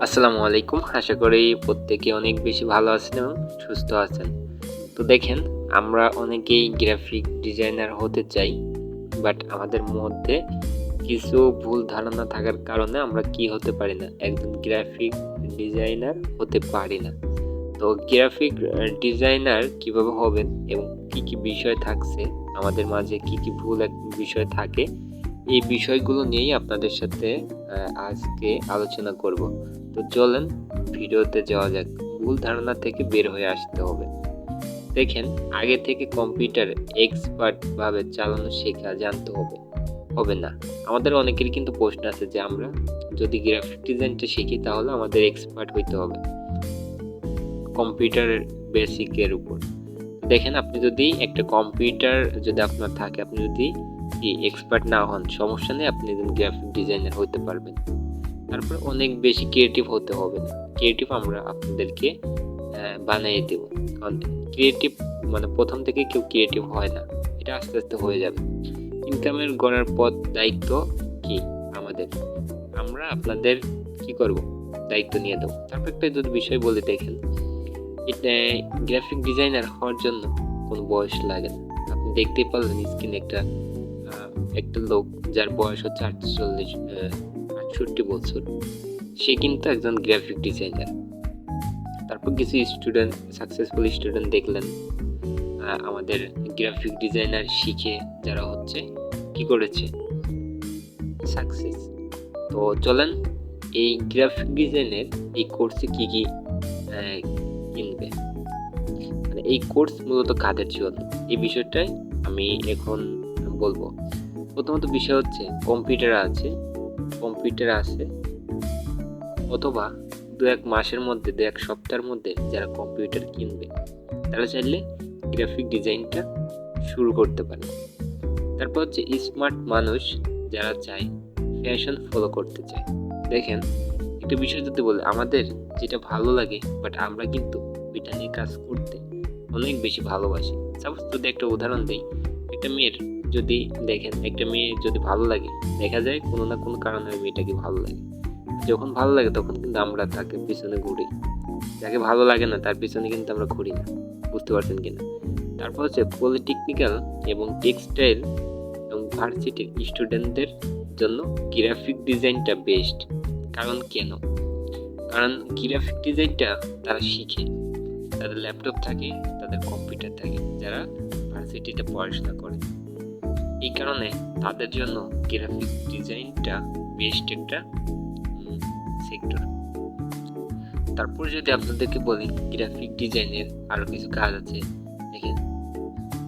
আসসালামু আলাইকুম। আশা করি প্রত্যেকে অনেক বেশি ভালো আছেন এবং সুস্থ আছেন। তো দেখেন, আমরা অনেকেই গ্রাফিক ডিজাইনার হতে চাই, বাট আমাদের মধ্যে কিছু ভুল ধারণা থাকার কারণে আমরা কি হতে পারি না, একজন গ্রাফিক ডিজাইনার হতে পারি না। তো গ্রাফিক ডিজাইনার কিভাবে হবেন এবং কি বিষয় থাকছে, আমাদের মাঝে কি ভুল বিষয় থাকে, এই বিষয়গুলো নিয়েই আপনাদের সাথে আজকে আলোচনা করব। তো চলেন ভিডিওতে যাওয়া যাক। ভুল ধারণা থেকে বের হয়ে আসতে হবে। দেখেন, আগে থেকে কম্পিউটার এক্সপার্ট ভাবে চালানো শেখা জানতে হবে না। আমাদের অনেকেরই কিন্তু প্রশ্ন আছে যে আমরা যদি গ্রাফিক ডিজাইনটা শিখি তাহলে আমাদের এক্সপার্ট হইতে হবে কম্পিউটারের বেসিকের উপর। দেখেন, আপনি যদি একটা কম্পিউটার যদি আপনার থাকে, আপনি যদি এক্সপার্ট না হন, সমস্যা নেই, আপনি গ্রাফিক ডিজাইনার হতে পারবেন। তারপর অনেক বেশি ক্রিয়েটিভ হতে হবে না। ক্রিয়েটিভ আমরা আপনাদেরকে বানিয়ে দেব। কারণ ক্রিয়েটিভ মানে প্রথম থেকে কেউ ক্রিয়েটিভ হয় না, এটা আস্তে আস্তে হয়ে যাবে। ইনকামের গড়ার পথ, দায়িত্ব কি আমাদের, আমরা আপনাদের কি করব, দায়িত্ব নিয়ে দেবো। তারপর একটা যদি বিষয় বলে, দেখেন, এটা গ্রাফিক ডিজাইনার হওয়ার জন্য কোনো বয়স লাগে না। আপনি দেখতেই পারলেন স্ক্রিনে একটা লোক যার বয়স হচ্ছে 68 বছর, সে কিন্তু একজন গ্রাফিক ডিজাইনার। তারপর কিছু স্টুডেন্ট, সাকসেসফুল স্টুডেন্ট দেখলেন আমাদের গ্রাফিক ডিজাইনার শিখে যারা হচ্ছে কি করেছে, সাকসেস। তো চলেন এই গ্রাফিক ডিজাইনের এই কোর্সে কি কিনবে, মানে এই কোর্স মূলত কাদের জন্য, এই বিষয়টাই আমি এখন বলবো। প্রথমত বিষয় হচ্ছে কম্পিউটার আছে অথবা দু এক মাসের মধ্যে, দু এক সপ্তাহের মধ্যে যারা কম্পিউটার কিনবে তারা চাইলে গ্রাফিক ডিজাইনটা শুরু করতে পারে। তারপর হচ্ছে স্মার্ট মানুষ যারা চায় ফ্যাশন ফলো করতে চায়। দেখেন, একটা বিষয় যদি বলি, আমাদের যেটা ভালো লাগে বাট আমরা কিন্তু ওইটা নিয়ে কাজ করতে অনেক বেশি ভালোবাসি। সাপোজ যদি একটা উদাহরণ দিই, একটা মেয়ের যদি দেখেন, একটা মেয়ে যদি ভালো লাগে, দেখা যায় কোনো না কোনো কারণে ওই মেয়েটাকে ভালো লাগে। যখন ভালো লাগে তখন কিন্তু আমরা তাকে পিছনে ঘুরি, যাকে ভালো লাগে না তার পিছনে কিন্তু আমরা ঘুরি না। বুঝতে পারছেন কিনা? তারপর হচ্ছে পলিটেকনিক্যাল এবং টেক্সটাইল এবং ভার্সিটির স্টুডেন্টদের জন্য গ্রাফিক ডিজাইনটা বেস্ট। কারণ গ্রাফিক ডিজাইনটা তারা শিখে, তাদের ল্যাপটপ থাকে, তাদের কম্পিউটার থাকে, যারা ভার্সিটিতে পড়াশোনা করে। এই কারণে তাদের জন্য গ্রাফিক ডিজাইনটা বেস্ট একটা সেক্টর। তারপর যদি আপনাদেরকে বলি গ্রাফিক ডিজাইনের আরো কিছু কাজ আছে। দেখেন,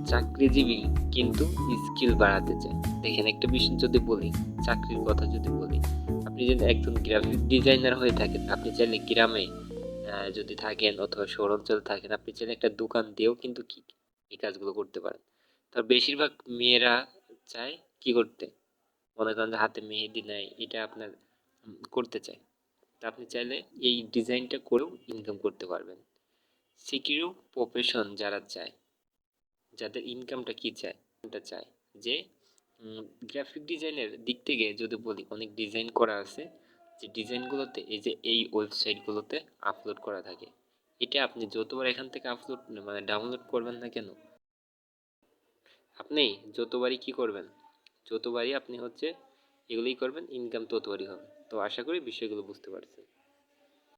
চাকরিজীবী কিন্তু স্কিল বাড়াতে চায়। দেখেন, একটা বিষয় যদি বলি, চাকরির কথা যদি বলি, আপনি যদি একজন গ্রাফিক ডিজাইনার হয়ে থাকেন, আপনি চাইলে গ্রামে যদি থাকেন অথবা শহর অঞ্চলে থাকেন, আপনি চাইলে একটা দোকান দিয়েও কিন্তু এই কাজগুলো করতে পারেন। তবে বেশিরভাগ মেয়েরা চায় কি করতে, মনে করেন যে হাতে মেহেদি নেয়, এটা আপনার করতে চায়। তা আপনি চাইলে এই ডিজাইনটা করেও ইনকাম করতে পারবেন। সিকিউর প্রফেশন যারা চায়, যাদের ইনকামটা চায় যে গ্রাফিক ডিজাইনের দিক থেকে যদি বলি, অনেক ডিজাইন করা আছে, যে ডিজাইনগুলোতে এই ওয়েবসাইটগুলোতে আপলোড করা থাকে। এটা আপনি যতবার এখান থেকে ডাউনলোড করবেন না কেন, আপনি যতবারই করবেন, যতবারই আপনি এগুলোই করবেন, ইনকাম ততবারই হবে। তো আশা করি বিষয়গুলো বুঝতে পারছেন।